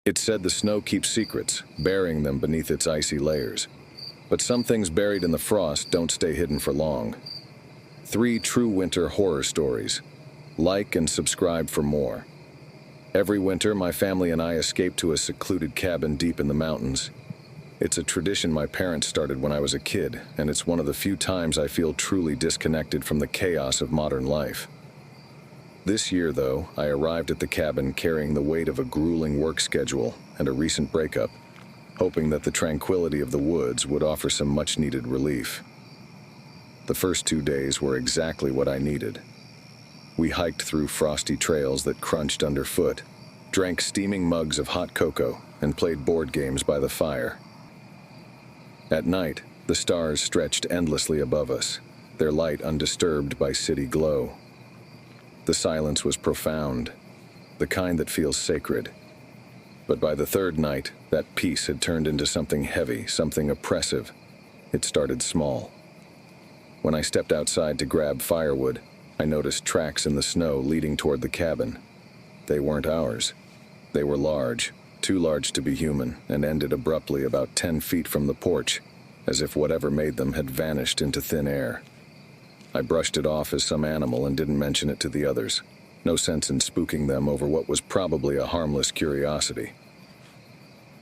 It said the snow keeps secrets, burying them beneath its icy layers. But some things buried in the frost don't stay hidden for long. 3 true winter horror stories. Like and subscribe for more. Every winter, my family and I escape to a secluded cabin deep in the mountains. It's a tradition my parents started when I was a kid, and it's one of the few times I feel truly disconnected from the chaos of modern life. This year, though, I arrived at the cabin carrying the weight of a grueling work schedule and a recent breakup, hoping that the tranquility of the woods would offer some much-needed relief. The first 2 days were exactly what I needed. We hiked through frosty trails that crunched underfoot, drank steaming mugs of hot cocoa, and played board games by the fire. At night, the stars stretched endlessly above us, their light undisturbed by city glow. The silence was profound, the kind that feels sacred. But by the third night, that peace had turned into something heavy, something oppressive. It started small. When I stepped outside to grab firewood, I noticed tracks in the snow leading toward the cabin. They weren't ours. They were large, too large to be human, and ended abruptly about 10 feet from the porch, as if whatever made them had vanished into thin air. I brushed it off as some animal and didn't mention it to the others. No sense in spooking them over what was probably a harmless curiosity.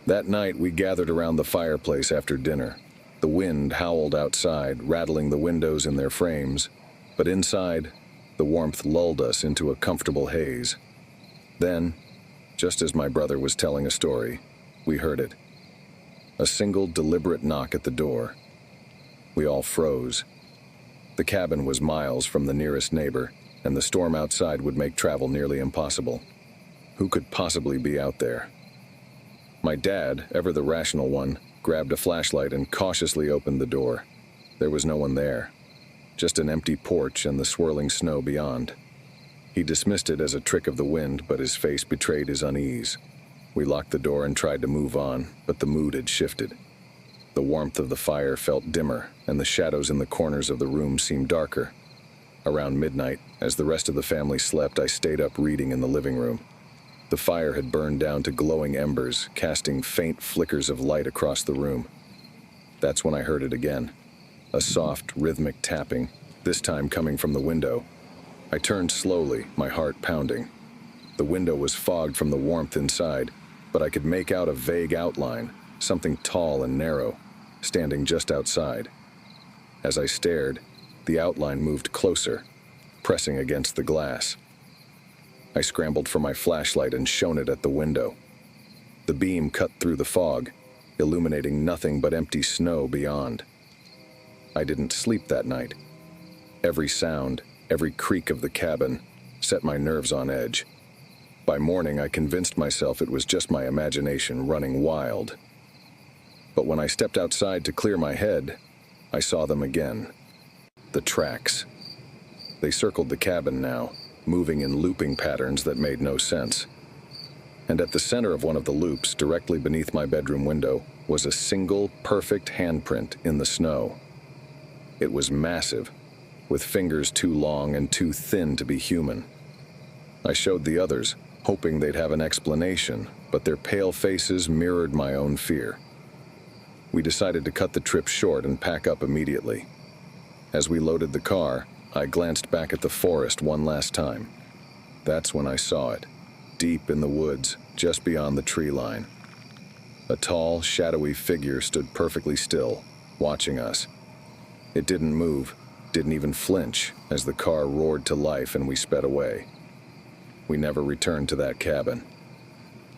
That night, we gathered around the fireplace after dinner. The wind howled outside, rattling the windows in their frames, but inside, the warmth lulled us into a comfortable haze. Then, just as my brother was telling a story, we heard it. A single deliberate knock at the door. We all froze. The cabin was miles from the nearest neighbor, and the storm outside would make travel nearly impossible. Who could possibly be out there? My dad, ever the rational one, grabbed a flashlight and cautiously opened the door. There was no one there. Just an empty porch and the swirling snow beyond. He dismissed it as a trick of the wind, but his face betrayed his unease. We locked the door and tried to move on, but the mood had shifted. The warmth of the fire felt dimmer, and the shadows in the corners of the room seemed darker. Around midnight, as the rest of the family slept, I stayed up reading in the living room. The fire had burned down to glowing embers, casting faint flickers of light across the room. That's when I heard it again. A soft, rhythmic tapping, this time coming from the window. I turned slowly, my heart pounding. The window was fogged from the warmth inside, but I could make out a vague outline, something tall and narrow, standing just outside. As I stared, the outline moved closer, pressing against the glass. I scrambled for my flashlight and shone it at the window. The beam cut through the fog, illuminating nothing but empty snow beyond. I didn't sleep that night. Every sound, every creak of the cabin set my nerves on edge. By morning, I convinced myself it was just my imagination running wild. But when I stepped outside to clear my head, I saw them again. The tracks. They circled the cabin now, moving in looping patterns that made no sense. And at the center of one of the loops, directly beneath my bedroom window, was a single, perfect handprint in the snow. It was massive, with fingers too long and too thin to be human. I showed the others, hoping they'd have an explanation, but their pale faces mirrored my own fear. We decided to cut the trip short and pack up immediately. As we loaded the car, I glanced back at the forest one last time. That's when I saw it, deep in the woods, just beyond the tree line. A tall, shadowy figure stood perfectly still, watching us. It didn't move, didn't even flinch, as the car roared to life and we sped away. We never returned to that cabin.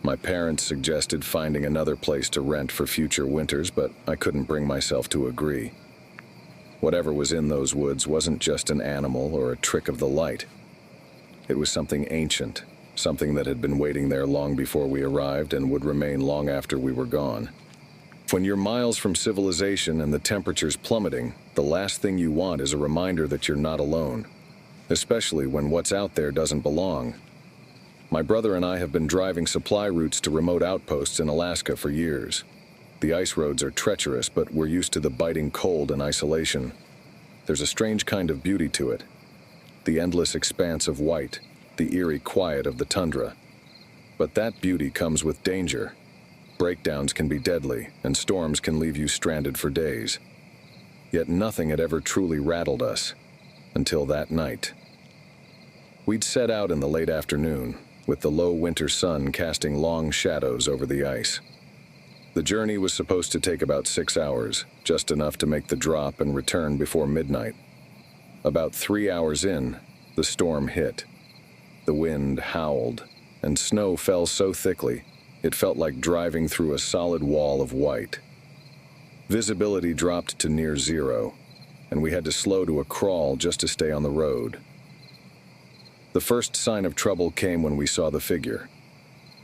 My parents suggested finding another place to rent for future winters, but I couldn't bring myself to agree. Whatever was in those woods wasn't just an animal or a trick of the light. It was something ancient, something that had been waiting there long before we arrived and would remain long after we were gone. When you're miles from civilization and the temperature's plummeting, the last thing you want is a reminder that you're not alone, especially when what's out there doesn't belong. My brother and I have been driving supply routes to remote outposts in Alaska for years. The ice roads are treacherous, but we're used to the biting cold and isolation. There's a strange kind of beauty to it. The endless expanse of white, the eerie quiet of the tundra. But that beauty comes with danger. Breakdowns can be deadly, and storms can leave you stranded for days. Yet nothing had ever truly rattled us, until that night. We'd set out in the late afternoon, with the low winter sun casting long shadows over the ice. The journey was supposed to take about 6 hours, just enough to make the drop and return before midnight. About 3 hours in, the storm hit. The wind howled, and snow fell so thickly, it felt like driving through a solid wall of white. Visibility dropped to near zero, and we had to slow to a crawl just to stay on the road. The first sign of trouble came when we saw the figure.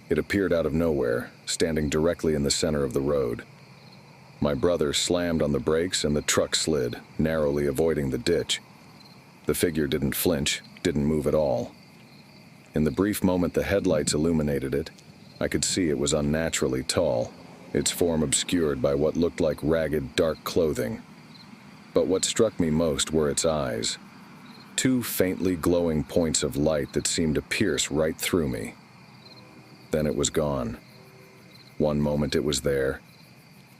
It appeared out of nowhere, standing directly in the center of the road. My brother slammed on the brakes and the truck slid, narrowly avoiding the ditch. The figure didn't flinch, didn't move at all. In the brief moment the headlights illuminated it, I could see it was unnaturally tall, its form obscured by what looked like ragged, dark clothing. But what struck me most were its eyes. 2 faintly glowing points of light that seemed to pierce right through me. Then it was gone. One moment it was there.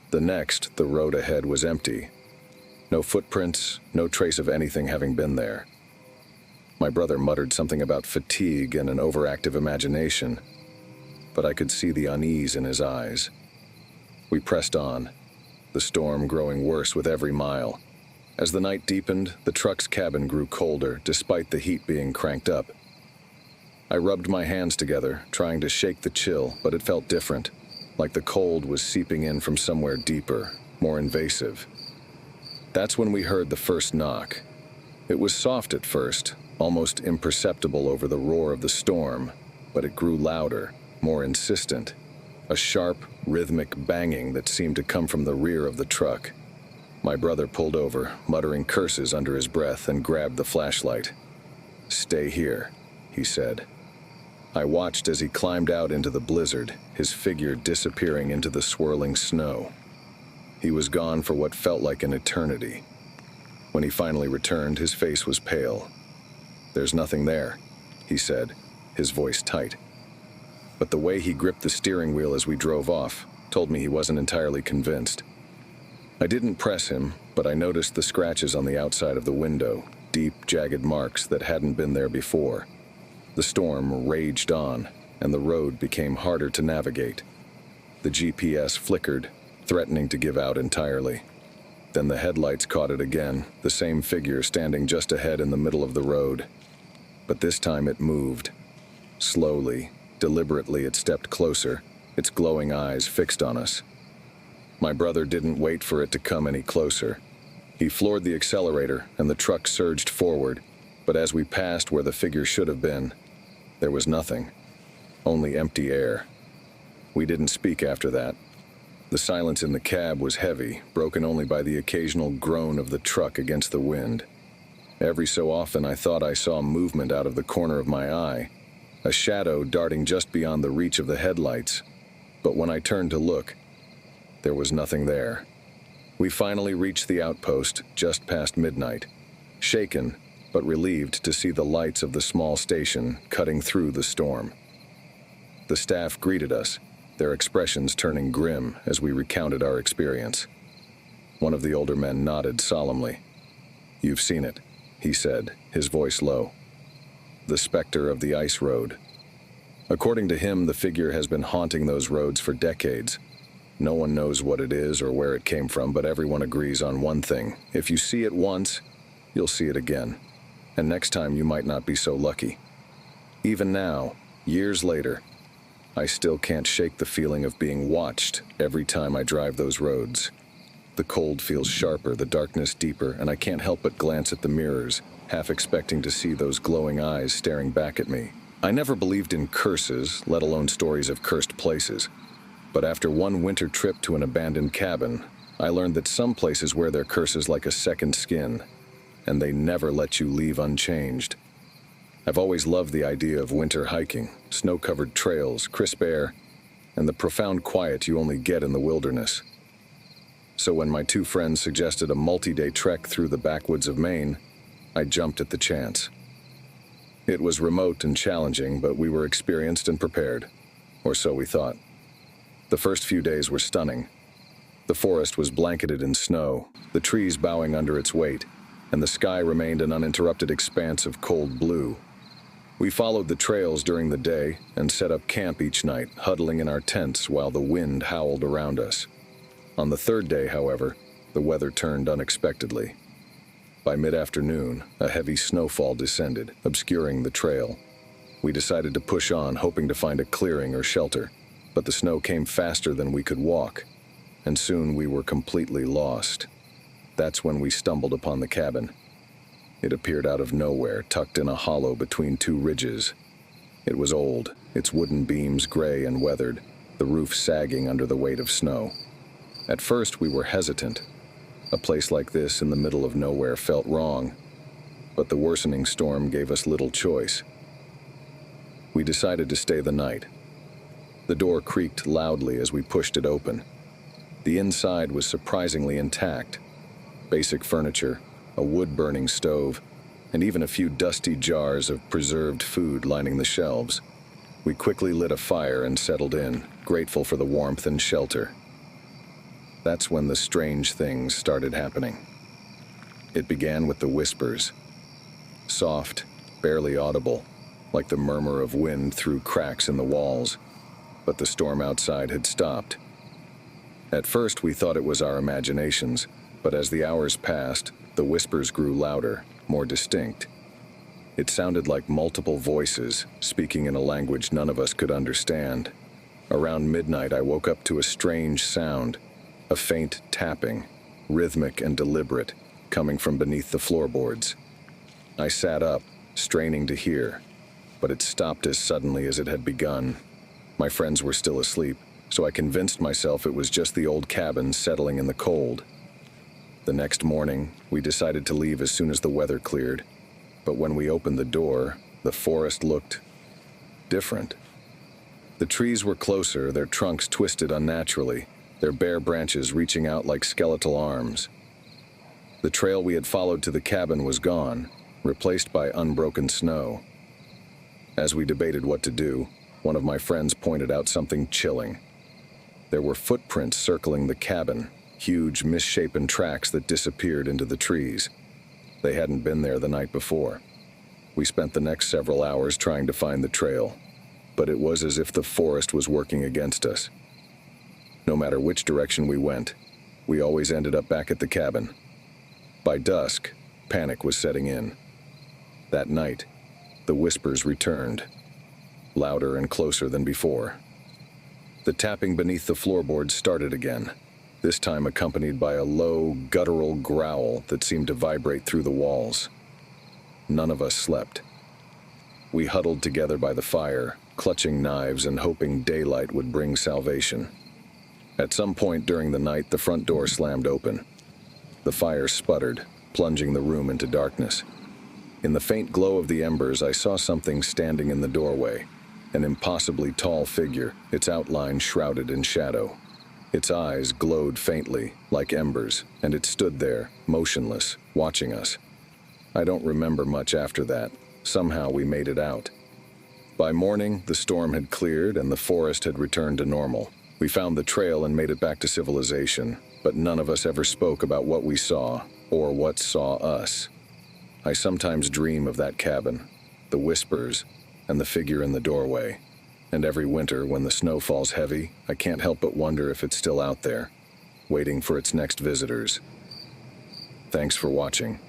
The next, the road ahead was empty. No footprints, no trace of anything having been there. My brother muttered something about fatigue and an overactive imagination, but I could see the unease in his eyes. We pressed on, the storm growing worse with every mile. As the night deepened, the truck's cabin grew colder, despite the heat being cranked up. I rubbed my hands together, trying to shake the chill, but it felt different, like the cold was seeping in from somewhere deeper, more invasive. That's when we heard the first knock. It was soft at first, almost imperceptible over the roar of the storm, but it grew louder, more insistent. A sharp, rhythmic banging that seemed to come from the rear of the truck. My brother pulled over, muttering curses under his breath, and grabbed the flashlight. "Stay here," he said. I watched as he climbed out into the blizzard, his figure disappearing into the swirling snow. He was gone for what felt like an eternity. When he finally returned, his face was pale. "There's nothing there," he said, his voice tight. But the way he gripped the steering wheel as we drove off told me he wasn't entirely convinced. I didn't press him, but I noticed the scratches on the outside of the window, deep, jagged marks that hadn't been there before. The storm raged on, and the road became harder to navigate. The GPS flickered, threatening to give out entirely. Then the headlights caught it again, the same figure standing just ahead in the middle of the road. But this time it moved. Slowly, deliberately it stepped closer, its glowing eyes fixed on us. My brother didn't wait for it to come any closer. He floored the accelerator, and the truck surged forward, but as we passed where the figure should have been, there was nothing. Only empty air. We didn't speak after that. The silence in the cab was heavy, broken only by the occasional groan of the truck against the wind. Every so often I thought I saw movement out of the corner of my eye, a shadow darting just beyond the reach of the headlights. But when I turned to look, there was nothing there. We finally reached the outpost just past midnight, shaken but relieved to see the lights of the small station cutting through the storm. The staff greeted us, their expressions turning grim as we recounted our experience. One of the older men nodded solemnly. "You've seen it," he said, his voice low. "The specter of the ice road. According to him, the figure has been haunting those roads for decades. No one knows what it is or where it came from, but everyone agrees on one thing. If you see it once, you'll see it again. And next time you might not be so lucky. Even now, years later, I still can't shake the feeling of being watched every time I drive those roads. The cold feels sharper, the darkness deeper, and I can't help but glance at the mirrors, half expecting to see those glowing eyes staring back at me. I never believed in curses, let alone stories of cursed places. But after one winter trip to an abandoned cabin, I learned that some places wear their curses like a second skin, and they never let you leave unchanged. I've always loved the idea of winter hiking, snow-covered trails, crisp air, and the profound quiet you only get in the wilderness. So when my 2 friends suggested a multi-day trek through the backwoods of Maine, I jumped at the chance. It was remote and challenging, but we were experienced and prepared. or so we thought. The first few days were stunning. The forest was blanketed in snow, the trees bowing under its weight, and the sky remained an uninterrupted expanse of cold blue. We followed the trails during the day and set up camp each night, huddling in our tents while the wind howled around us. On the third day, however, the weather turned unexpectedly. By mid-afternoon, a heavy snowfall descended, obscuring the trail. We decided to push on, hoping to find a clearing or shelter, but the snow came faster than we could walk, and soon we were completely lost. That's when we stumbled upon the cabin. It appeared out of nowhere, tucked in a hollow between two ridges. It was old, its wooden beams gray and weathered, the roof sagging under the weight of snow. At first, we were hesitant. A place like this in the middle of nowhere felt wrong, but the worsening storm gave us little choice. We decided to stay the night. The door creaked loudly as we pushed it open. The inside was surprisingly intact. Basic furniture, a wood-burning stove, and even a few dusty jars of preserved food lining the shelves. We quickly lit a fire and settled in, grateful for the warmth and shelter. That's when the strange things started happening. It began with the whispers. Soft, barely audible, like the murmur of wind through cracks in the walls. But the storm outside had stopped. At first, we thought it was our imaginations, but as the hours passed, the whispers grew louder, more distinct. It sounded like multiple voices, speaking in a language none of us could understand. Around midnight, I woke up to a strange sound, a faint tapping, rhythmic and deliberate, coming from beneath the floorboards. I sat up, straining to hear, but it stopped as suddenly as it had begun. My friends were still asleep, so I convinced myself it was just the old cabin settling in the cold. The next morning, we decided to leave as soon as the weather cleared, but when we opened the door, the forest looked different. The trees were closer, their trunks twisted unnaturally, their bare branches reaching out like skeletal arms. The trail we had followed to the cabin was gone, replaced by unbroken snow. As we debated what to do, one of my friends pointed out something chilling. There were footprints circling the cabin, huge, misshapen tracks that disappeared into the trees. They hadn't been there the night before. We spent the next several hours trying to find the trail, but it was as if the forest was working against us. No matter which direction we went, we always ended up back at the cabin. By dusk, panic was setting in. That night, the whispers returned, louder and closer than before. The tapping beneath the floorboards started again, this time accompanied by a low, guttural growl that seemed to vibrate through the walls. None of us slept. We huddled together by the fire, clutching knives and hoping daylight would bring salvation. At some point during the night, the front door slammed open. The fire sputtered, plunging the room into darkness. In the faint glow of the embers, I saw something standing in the doorway, an impossibly tall figure, its outline shrouded in shadow. Its eyes glowed faintly, like embers, and it stood there, motionless, watching us. I don't remember much after that. Somehow we made it out. By morning, the storm had cleared and the forest had returned to normal. We found the trail and made it back to civilization, but none of us ever spoke about what we saw, or what saw us. I sometimes dream of that cabin, the whispers, and the figure in the doorway. And every winter, when the snow falls heavy, I can't help but wonder if it's still out there, waiting for its next visitors. Thanks for watching.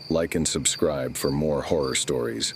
Like and subscribe for more horror stories.